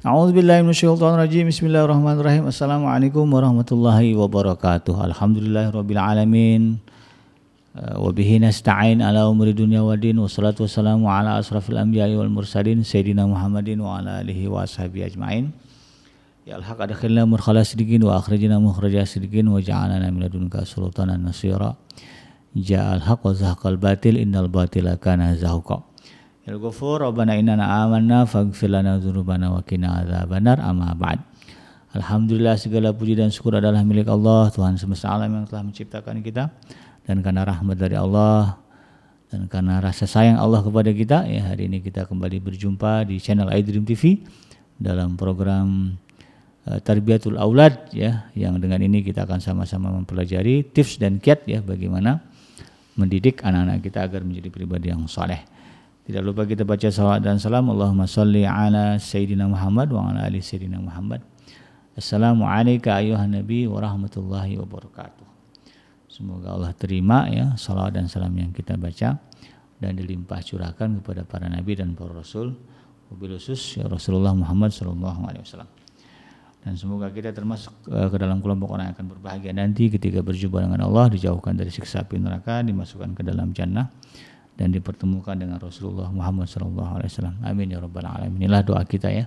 A'udzubillahi minasyaitonirrajim. Bismillahirrahmanirrahim. Assalamualaikum warahmatullahi wabarakatuh. Alhamdulillahirabbil alamin. Wa bihi nasta'in ala umuri dunya waddin. Wassalatu wassalamu ala asrafil anbiya'i wal mursalin sayyidina Muhammadin wa ala alihi wa ashabihi ajmain. Ya al-haq adkhilna mudkhala sidqin wa akhrijna mukhraja sidqin wa ja'alna min ladunka sultanan nasira. Ja'al haqq wa zahaqal batil innal batila kana zahuqa. Ya Ghafur Rabbana innana amanna faghfir lana dzunubana wa qina adzabannar amma ba'd. Alhamdulillah, segala puji dan syukur adalah milik Allah, Tuhan semesta alam yang telah menciptakan kita, dan karena rahmat dari Allah dan karena rasa sayang Allah kepada kita, ya hari ini kita kembali berjumpa di channel iDream TV dalam program Tarbiyatul Aulad, ya, yang dengan ini kita akan sama-sama mempelajari tips dan kiat, ya, bagaimana mendidik anak-anak kita agar menjadi pribadi yang saleh. Tidak lupa kita baca salawat dan salam. Allahumma sholli ala Sayyidina Muhammad wa ala ali Sayyidina Muhammad. Assalamualaikum ayuhan Nabi wa rahmatullahi wabarakatuh. Semoga Allah terima, ya, salawat dan salam yang kita baca dan dilimpah curahkan kepada para nabi dan para rasul, wabil khusus ya Rasulullah Muhammad sallallahu alaihi wasallam. Dan semoga kita termasuk ke dalam kelompok orang yang akan berbahagia nanti ketika berjumpa dengan Allah, dijauhkan dari siksa api neraka, dimasukkan ke dalam jannah, dan dipertemukan dengan Rasulullah Muhammad sallallahu alaihi wasallam. Amin ya rabbal alamin. Inilah doa kita, ya,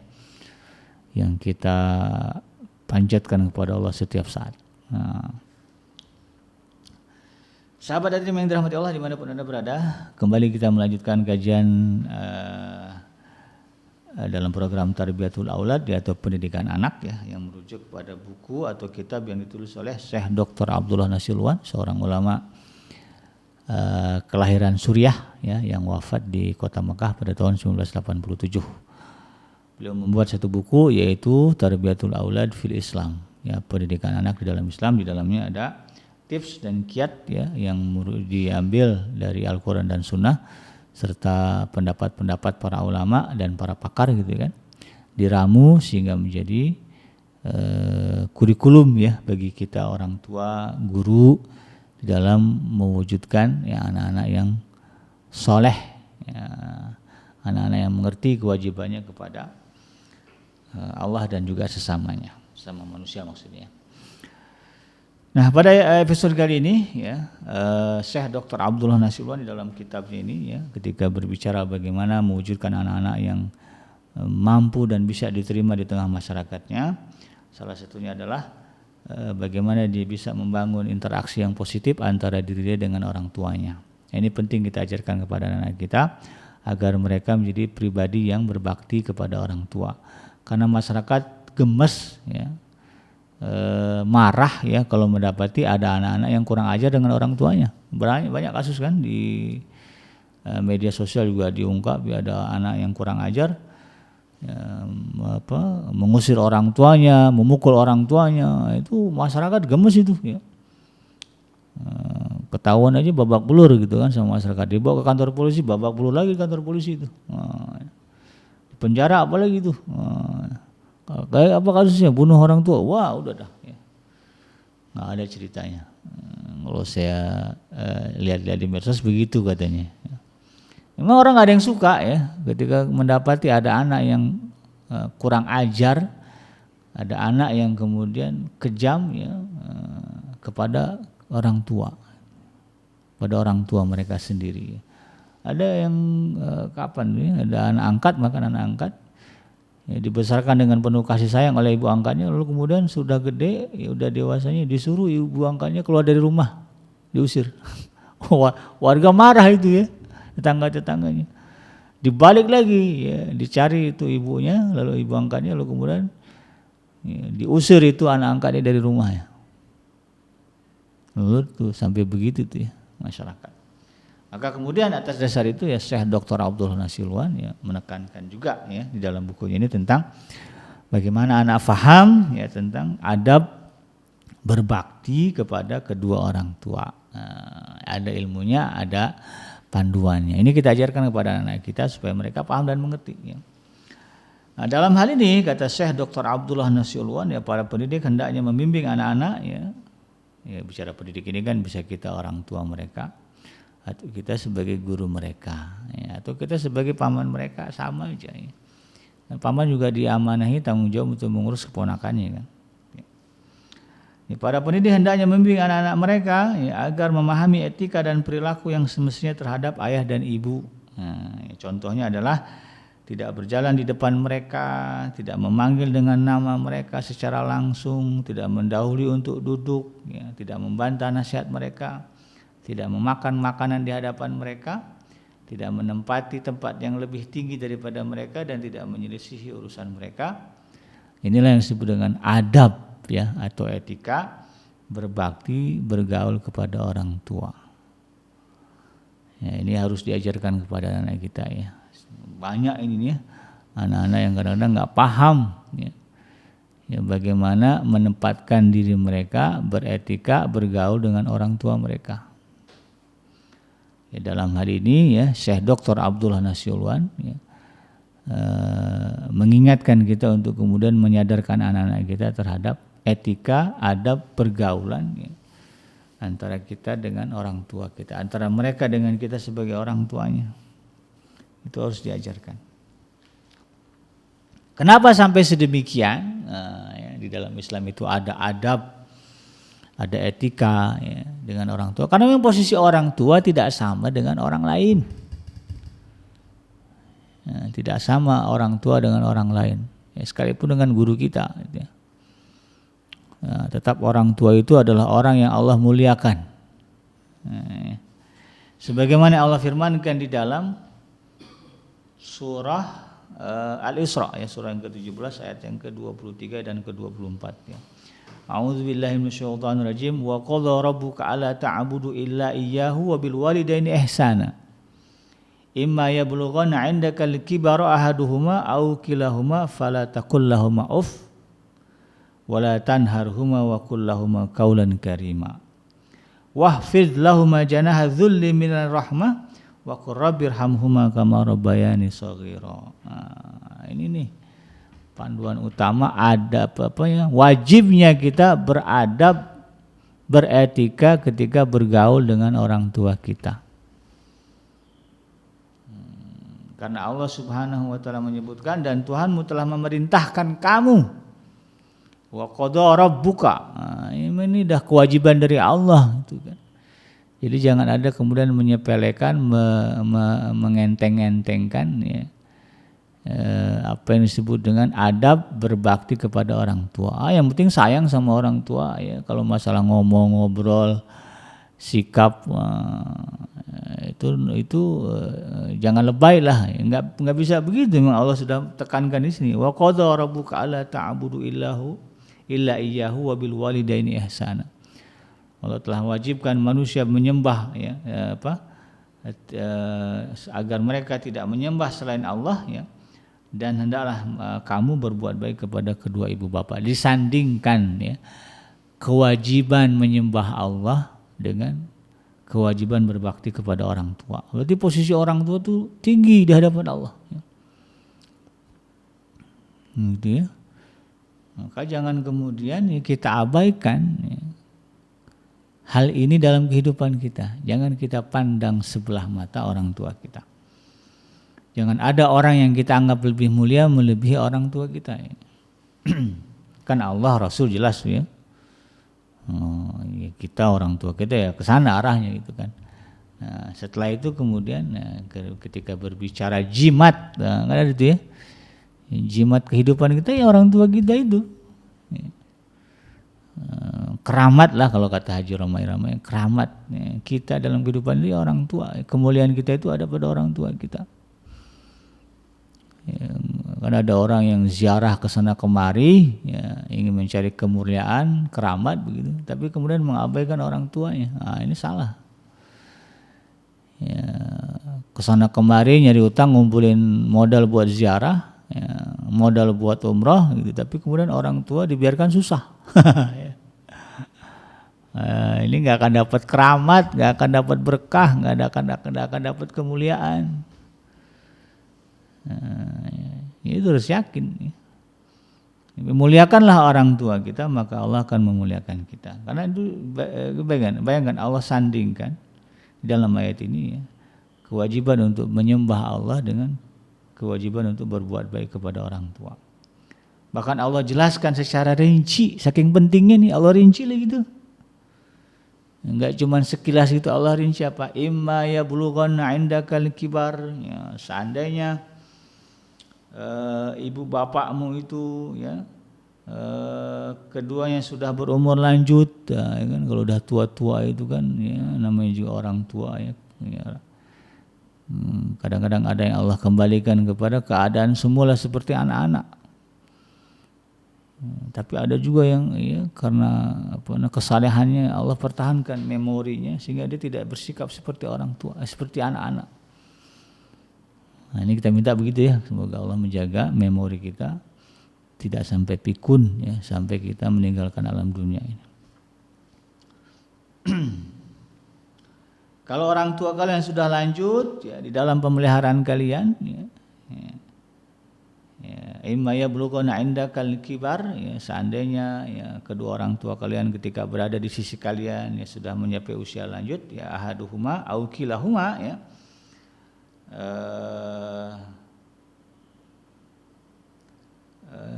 yang kita panjatkan kepada Allah setiap saat. Sahabat hadirin yang dirahmati Allah dimanapun Anda berada, kembali kita melanjutkan kajian dalam program Tarbiyatul Aulad, atau pendidikan anak, ya, yang merujuk pada buku atau kitab yang ditulis oleh Syekh Dr. Abdullah Nasilwan, seorang ulama kelahiran Suriah, ya, yang wafat di kota Mekah pada tahun 1987. Beliau membuat satu buku yaitu Tarbiyatul Aulad fil Islam, ya, pendidikan anak di dalam Islam. Di dalamnya ada tips dan kiat, ya, yang diambil dari Al-Quran dan Sunnah serta pendapat-pendapat para ulama dan para pakar, gitu kan, diramu sehingga menjadi kurikulum, ya, bagi kita orang tua, guru, di dalam mewujudkan, ya, anak-anak yang soleh, ya, anak-anak yang mengerti kewajibannya kepada Allah dan juga sesamanya, sesama manusia maksudnya. Nah, pada episode kali ini, ya, Syekh Dr. Abdullah Nasilwan di dalam kitabnya ini, ya, ketika berbicara bagaimana mewujudkan anak-anak yang mampu dan bisa diterima di tengah masyarakatnya, salah satunya adalah bagaimana dia bisa membangun interaksi yang positif antara diri dia dengan orang tuanya. Ini penting kita ajarkan kepada anak-anak kita agar mereka menjadi pribadi yang berbakti kepada orang tua. Karena masyarakat gemes, ya, marah, ya, kalau mendapati ada anak-anak yang kurang ajar dengan orang tuanya. Banyak kasus kan di media sosial juga diungkap, ya, ada anak yang kurang ajar, ya, mengusir orang tuanya, memukul orang tuanya. Itu masyarakat gemes itu, ya. Ketahuan aja babak belur, gitu kan, sama masyarakat. Dibawa ke kantor polisi, babak belur lagi kantor polisi itu. Penjara apalagi itu. Kayak apa kasusnya, bunuh orang tua, wah udah dah, ya, nggak ada ceritanya. Kalau saya lihat-lihat di medsos begitu katanya. Memang orang nggak ada yang suka, ya, ketika mendapati ada anak yang kurang ajar, ada anak yang kemudian kejam, ya, kepada orang tua, pada orang tua mereka sendiri. Ada yang kapan, ya, ada anak angkat, makan anak angkat, ya, dibesarkan dengan penuh kasih sayang oleh ibu angkatnya, lalu kemudian sudah gede, ya, udah dewasanya disuruh ibu angkatnya keluar dari rumah, diusir. Warga marah itu, ya, tetangga-tetangganya. Dibalik lagi, ya, dicari itu ibunya, lalu ibu angkatnya, lalu kemudian, ya, diusir itu anak angkatnya dari rumahnya. Lalu tuh sampai begitu tuh, ya, masyarakat. Maka kemudian atas dasar itu, ya, Syekh Dr. Abdullah Nasilwan, ya, menekankan juga, ya, di dalam bukunya ini tentang bagaimana anak faham, ya, tentang adab berbakti kepada kedua orang tua. Ada ilmunya, ada panduannya. Ini kita ajarkan kepada anak kita supaya mereka paham dan mengerti, ya. Nah, dalam hal ini kata Syekh Dr. Abdullah Nasilwan, ya, para pendidik hendaknya membimbing anak-anak, ya, bicara pendidik ini kan bisa kita orang tua mereka, atau kita sebagai guru mereka, ya, atau kita sebagai paman mereka, sama aja, ya. Dan paman juga diamanahi tanggung jawab untuk mengurus keponakannya kan. Para pendidik hendaknya membimbing anak-anak mereka agar memahami etika dan perilaku yang semestinya terhadap ayah dan ibu. Contohnya adalah tidak berjalan di depan mereka, tidak memanggil dengan nama mereka secara langsung, tidak mendahului untuk duduk, tidak membantah nasihat mereka, tidak memakan makanan di hadapan mereka, tidak menempati tempat yang lebih tinggi daripada mereka, dan tidak menyelisihi urusan mereka. Inilah yang disebut dengan adab atau etika berbakti bergaul kepada orang tua. Ini harus diajarkan kepada anak kita ya. Banyak ini ya anak-anak yang kadang-kadang nggak paham ya bagaimana menempatkan diri mereka beretika bergaul dengan orang tua mereka. Dalam hal ini ya Syekh Dr. Abdullah Nasiulwan mengingatkan kita untuk kemudian menyadarkan anak-anak kita terhadap etika, adab pergaulan antara kita dengan orang tua kita, antara mereka dengan kita sebagai orang tuanya. Itu harus diajarkan. Kenapa sampai sedemikian? Di dalam Islam itu ada adab, ada etika dengan orang tua. Karena memang posisi orang tua tidak sama dengan orang lain. Tidak sama orang tua dengan orang lain. Sekalipun dengan guru kita. Tetap orang tua itu adalah orang yang Allah muliakan. Sebagaimana Allah firmankan di dalam surah Al-Isra surah yang ke-17 ayat yang ke-23 dan ke-24 A'udzubillahi minasyaitonir rajim wa qadha rabbuka alla ta'budu illa iyyahu wa bil walidaini ihsana imma yablughanna 'indakal kibara ahaduhuma aw kilahuma fala taqul lahumu uff wala tanharhuma wa qul lahumu qawlan karima wahfidz lahumā janaha dzulli minar rahmah wa qur rabbirhamhuma kama rabbayani shaghira. Ini nih panduan utama adab wajibnya kita beradab beretika ketika bergaul dengan orang tua kita. Karena Allah Subhanahu wa taala menyebutkan dan Tuhanmu telah memerintahkan kamu. Wa qadha rabbuka. Ini dah kewajiban dari Allah itu kan. Jadi jangan ada kemudian menyepelekan, mengenteng-entengkan apa yang disebut dengan adab berbakti kepada orang tua. Yang penting sayang sama orang tua ya. Kalau masalah ngomong, ngobrol, sikap itu jangan lebay lah. Enggak bisa begitu. Memang Allah sudah tekankan di sini. Wa qadha rabbuka alla ta'budu illa iyyahu wa bil walidaini ihsana. Allah telah wajibkan manusia menyembah agar mereka tidak menyembah selain Allah dan hendaklah kamu berbuat baik kepada kedua ibu bapa. Disandingkan kewajiban menyembah Allah dengan kewajiban berbakti kepada orang tua. Berarti posisi orang tua itu tinggi di hadapan Allah. Gitu ya. Maka jangan kemudian kita abaikan hal ini dalam kehidupan kita. Jangan kita pandang sebelah mata orang tua kita. Jangan ada orang yang kita anggap lebih mulia melebihi orang tua kita. Kan Allah Rasul jelas ya. Kita orang tua kita ya ke sana arahnya gitu kan. Nah, setelah itu kemudian ketika berbicara jimat, kan ada itu ya. Jimat kehidupan kita ya orang tua kita itu. Keramat lah kalau kata Haji Ramai-Ramai, keramat kita dalam kehidupan ini orang tua. Kemuliaan kita itu ada pada orang tua kita. Karena ada orang yang ziarah ke sana kemari ingin mencari kemuliaan, keramat begitu, tapi kemudian mengabaikan orang tuanya. Ini salah. Ke sana kemari nyari utang, ngumpulin modal buat ziarah, modal buat umroh gitu, tapi kemudian orang tua dibiarkan susah. Ini nggak akan dapat keramat, nggak akan dapat berkah, nggak akan dapat kemuliaan. Itu harus yakin. Muliakanlah orang tua kita, maka Allah akan memuliakan kita. Karena itu bayangkan Allah sandingkan dalam ayat ini kewajiban untuk menyembah Allah dengan kewajiban untuk berbuat baik kepada orang tua. Bahkan Allah jelaskan secara rinci, saking pentingnya nih Allah rinci lagi gitu. Enggak cuma sekilas itu, Allah rinci apa? Imma yablughanna 'indakal kibar, ya, seandainya ibu bapakmu itu ya keduanya sudah berumur lanjut, ya kan, kalau udah tua-tua itu kan ya namanya juga orang tua ya. Kadang-kadang ada yang Allah kembalikan kepada keadaan semula seperti anak-anak. Tapi ada juga yang ya karena kesalehannya Allah pertahankan memorinya sehingga dia tidak bersikap seperti orang tua, seperti anak-anak. Nah, ini kita minta begitu ya, semoga Allah menjaga memori kita tidak sampai pikun ya sampai kita meninggalkan alam dunia ini. Kalau orang tua kalian sudah lanjut ya di dalam pemeliharaan kalian ya, imma yablughanna 'indakal kibar, ya seandainya ya kedua orang tua kalian ketika berada di sisi kalian ya sudah mencapai usia lanjut ya ahaduhuma au kilahuma ya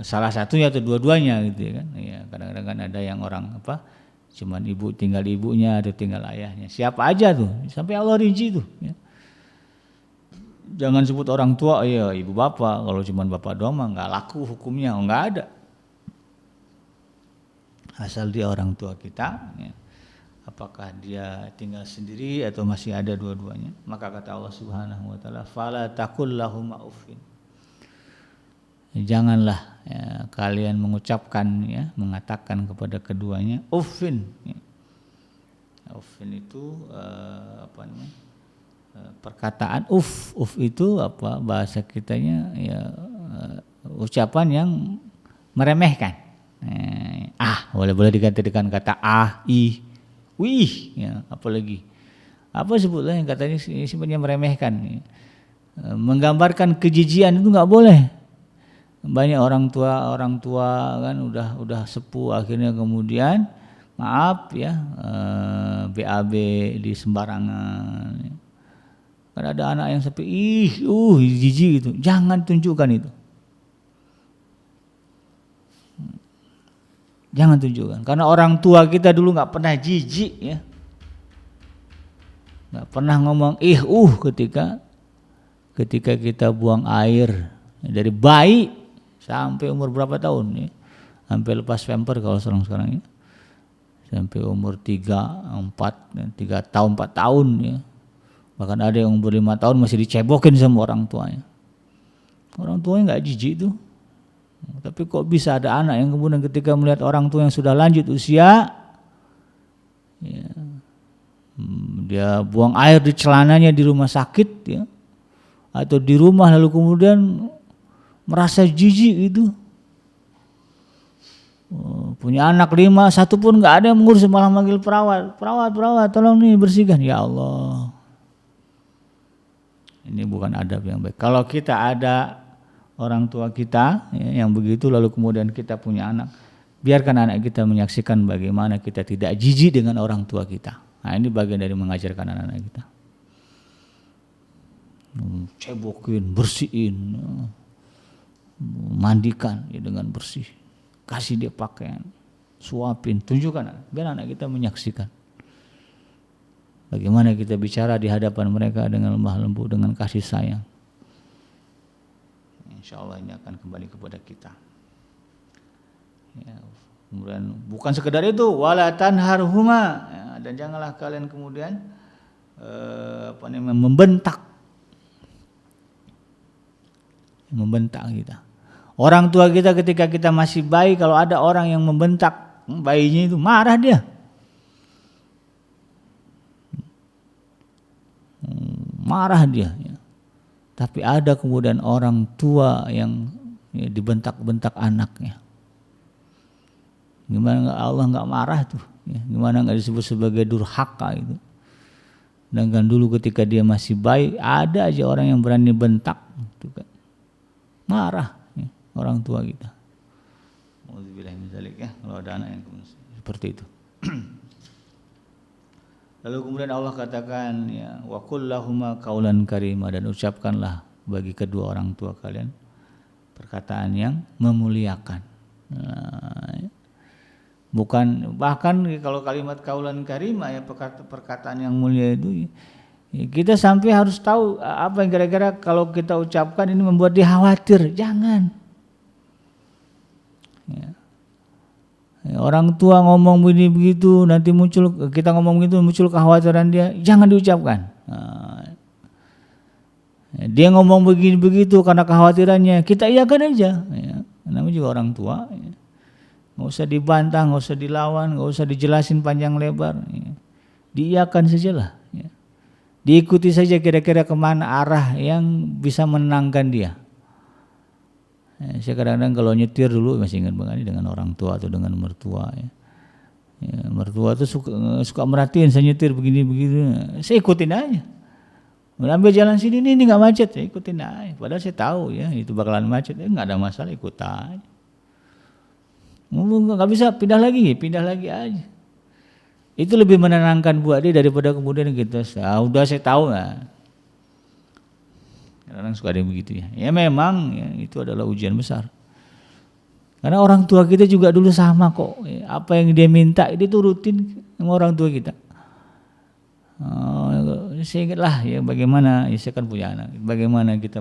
salah satunya atau dua-duanya gitu ya kan. Ya kadang-kadang kan ada yang orang cuman ibu tinggal ibunya atau tinggal ayahnya. Siapa aja tuh sampai Allah rinci tuh ya. Jangan sebut orang tua ya ibu bapak, kalau cuma bapak doang mah enggak laku hukumnya, enggak ada. Asal dia orang tua kita ya. Apakah dia tinggal sendiri atau masih ada dua-duanya, maka kata Allah Subhanahu wa taala fala taqul lahum uffin. Janganlah ya, kalian mengucapkan ya mengatakan kepada keduanya uffin ya. Uffin itu perkataan uf itu bahasa kitanya ya ucapan yang meremehkan. Boleh diganti dengan kata ih, wih ya, apalagi sebutlah yang katanya sebenarnya meremehkan ya. Menggambarkan kejijian itu enggak boleh. Banyak orang tua kan udah sepuh akhirnya kemudian maaf ya BAB di sembarangan ya. Kan ada anak yang sampai jijik gitu. Jangan tunjukkan itu. Jangan tunjukkan. Karena orang tua kita dulu enggak pernah jijik ya. Enggak pernah ngomong ketika kita buang air dari bayi sampai umur berapa tahun ya. Sampai lepas pamper kalau sekarang ya. Sampai umur 3 tahun 4 tahun ya. Bahkan ada yang umur 5 tahun masih dicebokin sama orang tuanya. Orang tuanya enggak jijik tuh. Tapi kok bisa ada anak yang kemudian ketika melihat orang tua yang sudah lanjut usia ya, dia buang air di celananya di rumah sakit ya, atau di rumah lalu kemudian merasa jijik itu. Punya anak 5, satu pun enggak ada yang mengurus, malah manggil perawat tolong nih bersihkan. Ya Allah, ini bukan adab yang baik. Kalau kita ada orang tua kita ya, yang begitu lalu kemudian kita punya anak, biarkan anak kita menyaksikan bagaimana kita tidak jijik dengan orang tua kita. Nah, ini bagian dari mengajarkan anak-anak kita. Cebokin, bersihin, mandikan ya dengan bersih, kasih dia pakaian, suapin, tunjukkan biar anak kita menyaksikan bagaimana kita bicara di hadapan mereka dengan lemah lembut, dengan kasih sayang. Insyaallah ini akan kembali kepada kita. Ya, kemudian bukan sekedar itu, wala tanharhuma ya, dan janganlah kalian kemudian membentak kita. Orang tua kita ketika kita masih bayi, kalau ada orang yang membentak bayinya itu marah dia. Marah dia ya. Tapi ada kemudian orang tua yang ya, dibentak-bentak anaknya. Gimana Allah enggak marah tuh ya. Gimana enggak disebut sebagai durhaka itu. Sedangkan dulu ketika dia masih bayi ada aja orang yang berani bentak gitu kan. Marah ya, orang tua kita. Auzubillahi min dzalik ya, kalau ada anak yang seperti itu. Lalu kemudian Allah katakan ya wa qul lahuma qaulan karima, dan ucapkanlah bagi kedua orang tua kalian perkataan yang memuliakan. Bukan, bahkan kalau kalimat kaulan karimah ya, perkataan yang mulia itu kita sampai harus tahu apa yang kira-kira kalau kita ucapkan ini membuat dia khawatir. Jangan. Ya. Orang tua ngomong begini begitu, nanti kita ngomong begitu muncul kekhawatiran dia, jangan diucapkan. Dia ngomong begini begitu karena kekhawatirannya, kita iyakan aja. Ya. Namanya juga orang tua. Ya. Nggak usah dibantah, nggak usah dilawan, nggak usah dijelasin panjang lebar. Ya. Diiyakan sajalah. Ya. Diikuti saja kira-kira kemana arah yang bisa menenangkan dia. Ya, saya kadang-kadang kalau nyetir dulu masih ingat banget dengan orang tua atau dengan mertua. Ya. Ya, mertua tuh suka merhatiin saya nyetir begini-begini. Saya ikutin aja. Ambil jalan sini ini nggak macet, saya ikutin aja. Padahal saya tahu ya itu bakalan macet, nggak ada masalah, ikut aja. Nggak bisa pindah lagi aja. Itu lebih menenangkan buat dia daripada kemudian kita udah saya tahu lah. Kadang suka ada yang begitu ya. Ya memang ya, itu adalah ujian besar. Karena orang tua kita juga dulu sama kok. Apa yang dia minta dia turutin sama orang tua kita. Saya ingatlah ya bagaimana ya saya kan punya anak. Bagaimana kita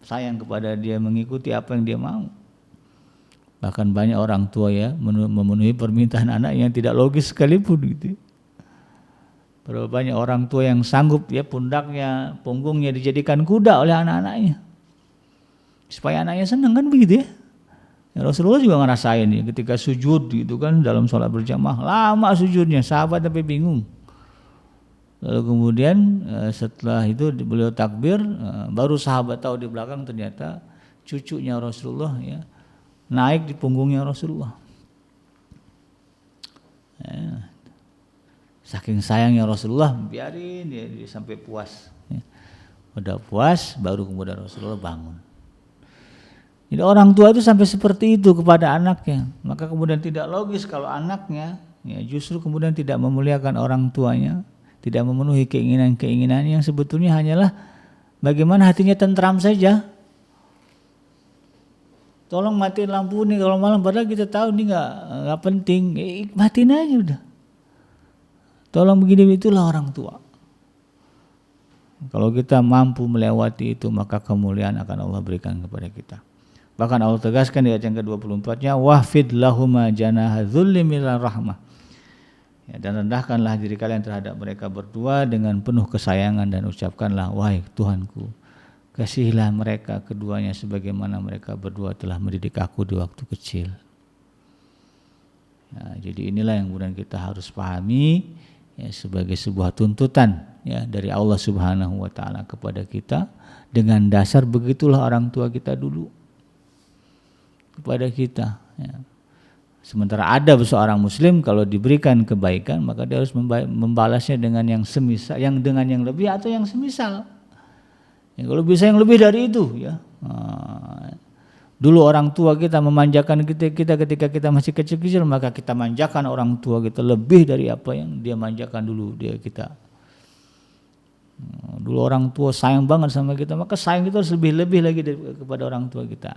sayang kepada dia, mengikuti apa yang dia mau. Bahkan banyak orang tua ya memenuhi permintaan anak yang tidak logis sekalipun gitu. Berapa banyak orang tua yang sanggup ya punggungnya dijadikan kuda oleh anak-anaknya. Supaya anaknya senang kan begitu ya. Ya Rasulullah juga ngerasain ya ketika sujud gitu kan dalam sholat berjamaah. Lama sujudnya, sahabat sampai bingung. Lalu kemudian setelah itu beliau takbir, baru sahabat tahu di belakang ternyata cucunya Rasulullah ya naik di punggungnya Rasulullah. Ya. Saking sayangnya Rasulullah, biarin dia sampai puas. Ya. Udah puas, baru kemudian Rasulullah bangun. Jadi orang tua itu sampai seperti itu kepada anaknya. Maka kemudian tidak logis kalau anaknya ya justru kemudian tidak memuliakan orang tuanya, tidak memenuhi keinginan-keinginan yang sebetulnya hanyalah bagaimana hatinya tentram saja. Tolong matiin lampu nih kalau malam, padahal kita tahu ini nggak penting, matiin aja udah. Tolong begini, itulah orang tua. Kalau kita mampu melewati itu, maka kemuliaan akan Allah berikan kepada kita. Bahkan Allah tegaskan di ayat yang ke-24-nya, wahfid lahuma janaha dzulli minal rahmah. Ya, dan rendahkanlah diri kalian terhadap mereka berdua dengan penuh kesayangan dan ucapkanlah, wahai Tuhanku, kasihilah mereka keduanya sebagaimana mereka berdua telah mendidik aku di waktu kecil. Ya, jadi inilah yang kemudian kita harus pahami ya, sebagai sebuah tuntutan ya dari Allah Subhanahu wa taala kepada kita, dengan dasar begitulah orang tua kita dulu kepada kita ya. Sementara ada seorang muslim kalau diberikan kebaikan maka dia harus membalasnya dengan yang semisal, yang dengan yang lebih atau yang semisal. Ya, kalau bisa yang lebih dari itu ya. Dulu orang tua kita memanjakan kita ketika kita masih kecil-kecil, maka kita manjakan orang tua kita lebih dari apa yang dia manjakan dulu dia kita. Dulu orang tua sayang banget sama kita, maka sayang kita harus lebih lagi kepada orang tua kita.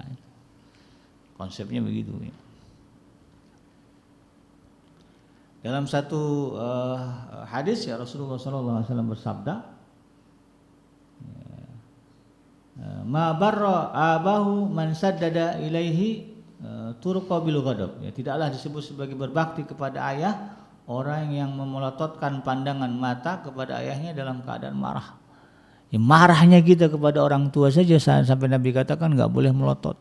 Konsepnya begitu ya. Dalam satu hadis ya Rasulullah SAW bersabda, ma barra abahu man saddada ilaihi turqa bil ghadab. Ya, tidaklah disebut sebagai berbakti kepada ayah orang yang memelototkan pandangan mata kepada ayahnya dalam keadaan marah. Ya, marahnya kita kepada orang tua saja sampai Nabi katakan enggak boleh melotot.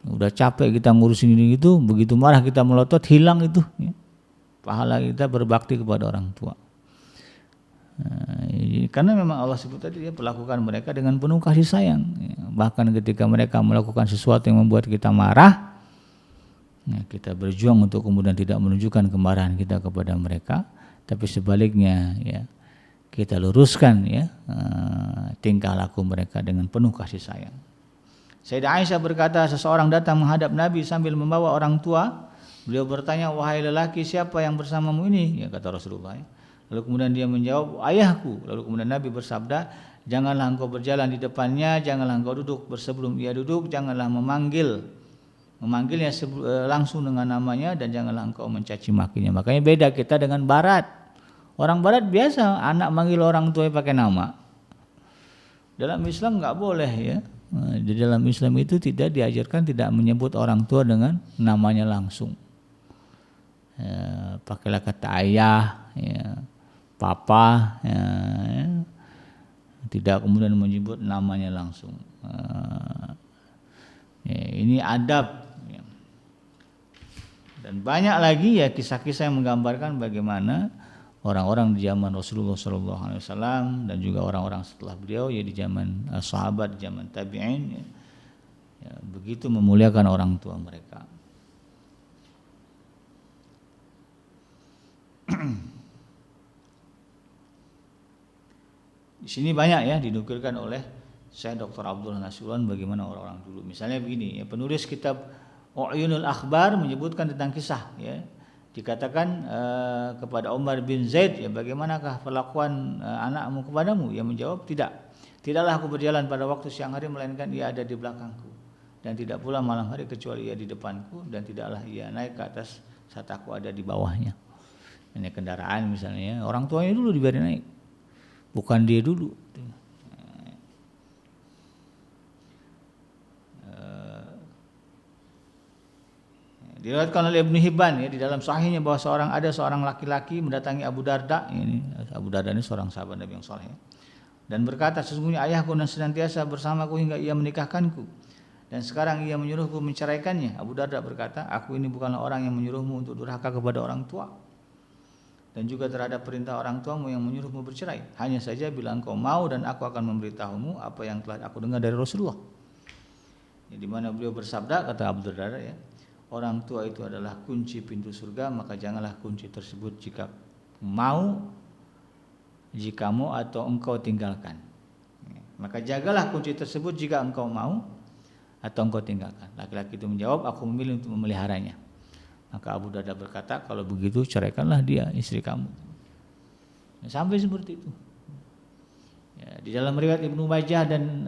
Udah capek kita ngurusin ini itu, begitu marah kita melotot, hilang itu ya, pahala kita berbakti kepada orang tua. Nah, karena memang Allah sebut tadi dia perlakukan mereka dengan penuh kasih sayang. Bahkan ketika mereka melakukan sesuatu yang membuat kita marah, ya, kita berjuang untuk kemudian tidak menunjukkan kemarahan kita kepada mereka, tapi sebaliknya ya kita luruskan ya tingkah laku mereka dengan penuh kasih sayang. Sayyidah Aisyah berkata, seseorang datang menghadap Nabi sambil membawa orang tua. Beliau bertanya, wahai lelaki, siapa yang bersamamu ini? Ya, kata Rasulullah. Lalu kemudian dia menjawab, ayahku. Lalu kemudian Nabi bersabda, Janganlah engkau berjalan di depannya, janganlah engkau duduk bersebelum ia duduk, janganlah memanggilnya langsung dengan namanya, dan janganlah engkau mencaci makinya. Makanya beda kita dengan barat. Orang barat biasa anak manggil orang tua pakai nama. Dalam Islam enggak boleh ya. Di dalam Islam itu tidak diajarkan tidak menyebut orang tua dengan namanya langsung. Pakailah kata ayah, ya, papa, ya. Tidak kemudian menyebut namanya langsung. Ini adab. Dan banyak lagi ya kisah-kisah yang menggambarkan bagaimana orang-orang di zaman Rasulullah SAW dan juga orang-orang setelah beliau, ya di zaman sahabat, di zaman tabi'in, ya, begitu memuliakan orang tua mereka. Di sini banyak ya dinukilkan oleh Syekh Dr. Abdullah Nasution bagaimana orang-orang dulu. Misalnya begini, ya, penulis kitab Uyunul Akhbar menyebutkan tentang kisah, ya. Dikatakan kepada Umar bin Zaid, ya, bagaimanakah perlakuan anakmu kepadamu? Ia menjawab, tidaklah aku berjalan pada waktu siang hari melainkan ia ada di belakangku, dan tidak pula malam hari kecuali ia di depanku, dan tidaklah ia naik ke atas saat aku ada di bawahnya. Ini kendaraan misalnya, ya, orang tuanya dulu dibiarin naik, bukan dia dulu. Diriwayatkan oleh Ibnu Hibban, ya, di dalam sahihnya bahwa ada seorang laki-laki mendatangi Abu Darda. Abu Darda ini seorang sahabat Nabi yang saleh, dan berkata, sesungguhnya ayahku dan senantiasa bersamaku hingga ia menikahkanku, dan sekarang ia menyuruhku menceraikannya. Abu Darda berkata, aku ini bukanlah orang yang menyuruhmu untuk durhaka kepada orang tua, dan juga terhadap perintah orang tuamu yang menyuruhmu bercerai. Hanya saja bila engkau mau, dan aku akan memberitahumu apa yang telah aku dengar dari Rasulullah. Di mana beliau bersabda, kata Abu Darda, ya, orang tua itu adalah kunci pintu surga, maka janganlah kunci tersebut jika mau atau engkau tinggalkan. Maka jagalah kunci tersebut jika engkau mau atau engkau tinggalkan. Laki-laki itu menjawab, aku memilih untuk memeliharanya. Maka Abu Darda berkata, kalau begitu ceraikanlah dia, istri kamu. Sampai seperti itu. Ya, di dalam riwayat Ibnu Majah dan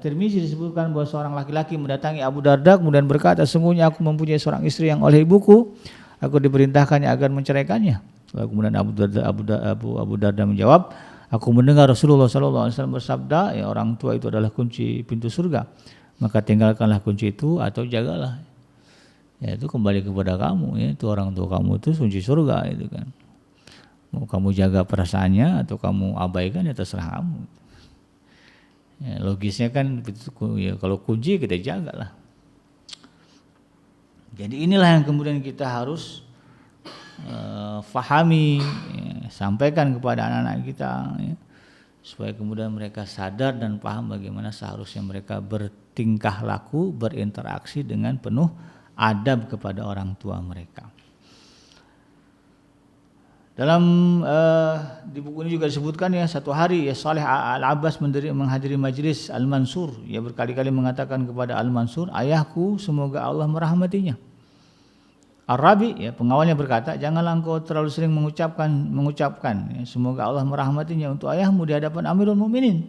Tirmizi disebutkan bahwa seorang laki-laki mendatangi Abu Darda kemudian berkata, sungguhnya aku mempunyai seorang istri yang oleh ibuku, aku diperintahkannya agar menceraikannya. Lalu kemudian Abu Darda menjawab, aku mendengar Rasulullah SAW bersabda, ya, orang tua itu adalah kunci pintu surga, maka tinggalkanlah kunci itu atau jagalah. Ya, itu kembali kepada kamu, ya, itu orang tua kamu itu kunci surga itu kan. Mau kamu jaga perasaannya atau kamu abaikan, ya terserah kamu. Ya, logisnya kan ya, kalau kunci kita jagalah. Jadi inilah yang kemudian kita harus fahami, ya, sampaikan kepada anak-anak kita, ya, supaya kemudian mereka sadar dan paham bagaimana seharusnya mereka bertingkah laku, berinteraksi dengan penuh adab kepada orang tua mereka. Dalam di buku ini juga disebutkan, ya, satu hari, ya, Saleh Al-Abbas menghadiri majlis Al-Mansur. Ia berkali-kali mengatakan kepada Al-Mansur, ayahku semoga Allah merahmatinya. Ar-Rabi, ya, pengawalnya berkata, janganlah engkau terlalu sering mengucapkan, ya, semoga Allah merahmatinya untuk ayahmu di hadapan Amirul Mukminin.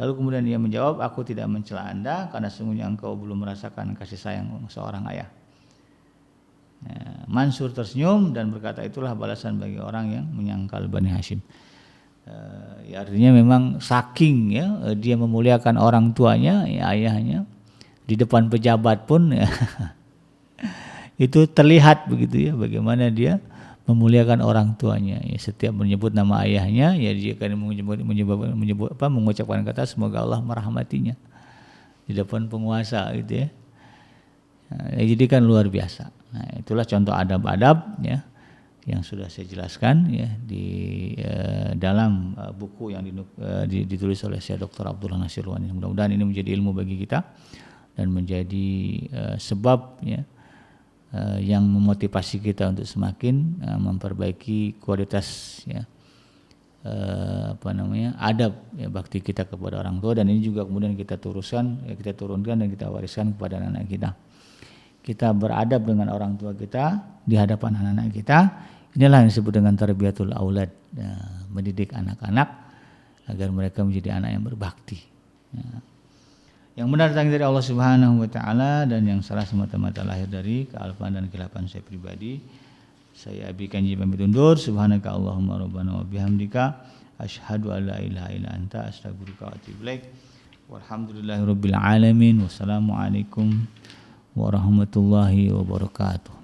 Lalu kemudian ia menjawab, aku tidak mencela Anda karena sesungguhnya engkau belum merasakan kasih sayang seorang ayah. Mansur tersenyum dan berkata, itulah balasan bagi orang yang menyangkal Bani Hashim. Ya, artinya memang saking, ya, dia memuliakan orang tuanya, ya, ayahnya, di depan pejabat pun, ya, itu terlihat begitu, ya, bagaimana dia memuliakan orang tuanya. Ya, setiap menyebut nama ayahnya, ya, dia akan mengucapkan kata semoga Allah merahmatinya di depan penguasa, gitu, ya. Nah, jadi kan luar biasa. Nah, itulah contoh adab-adab, ya, yang sudah saya jelaskan, ya, di dalam buku yang ditulis oleh Syekh Dr. Abdullah Nasution. Mudah-mudahan ini menjadi ilmu bagi kita dan menjadi sebab, ya, yang memotivasi kita untuk semakin memperbaiki kualitas, ya, adab, ya, bakti kita kepada orang tua, dan ini juga kemudian kita turunkan dan kita wariskan kepada anak-anak kita. Kita beradab dengan orang tua kita di hadapan anak-anak kita. Inilah yang disebut dengan tarbiyatul aulad, ya, mendidik anak-anak agar mereka menjadi anak yang berbakti. Ya. Yang benar datang dari Allah Subhanahu wa taala dan yang salah semata-mata lahir dari kealpaan dan kehilapan saya pribadi. Saya Abi Kanji pamit undur. Subhanaka Allahumma rabbana wa bihamdika asyhadu an la ilaha illa anta astaghfiruka wa atubu ilaik. Walhamdulillahirabbil alamin. Wassalamualaikum warahmatullahi wabarakatuh.